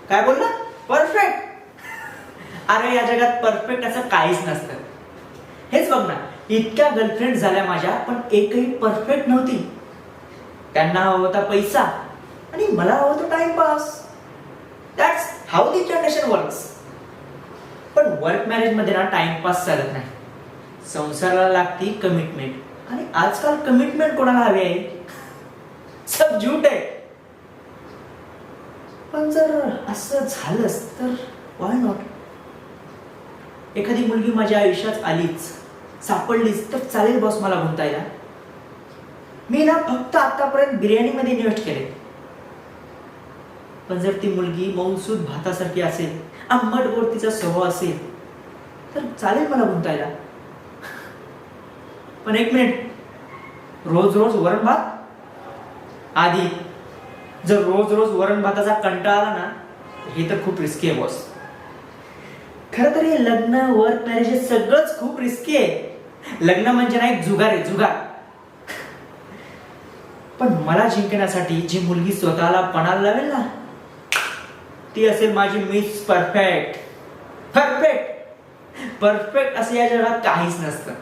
काय बोलला? परफेक्ट? अरे या जगात परफेक्ट असं काहीच नसतं. हेच बघ ना, इतक्या गर्लफ्रेंड झाल्या माझ्या, पण एकही परफेक्ट नव्हती. त्यांना हवा होता पैसा आणि मला हवा होता timepass. That's how the generation works. पण वर्क मॅरेज मध्ये ना टाइमपास चालत नाही. संसाराला लागती कमिटमेंट. आणि आजकाल कमिटमेंट कोणाला हवी आहे? सब झूट आहे. पण जर असं झालंच तर व्हाय नॉट? एखादी मुलगी माझ्या आयुष्यात आलीच, सापडलीच तर चालेल बॉस मला गुंतायला. मी ना फक्त आतापर्यंत बिर्याणीमध्ये इन्व्हेस्ट केले. पण जर ती मुलगी मऊसूद भातासारखी असेल, आंबट गोड तिचा स्वभाव असेल, तर चालेल मला गुंतायला. पण एक मिनिट, रोज रोज वरण भात? आधी जर रोज रोज वरण भाताचा कंटाळा आला ना, हे तर खूप रिस्की आहे बॉस. खरं तर हे लग्न, वर्क मॅरेज हे सगळंच खूप रिस्की आहे. लग्न म्हणजे ना एक जुगार आहे, जुगार. पण मला जिंकण्यासाठी जी मुलगी स्वतःला पणाला लावेल ना, ती असेल माझी मिस परफेक्ट. परफेक्ट परफेक्ट असं या जगात काहीच नसतं.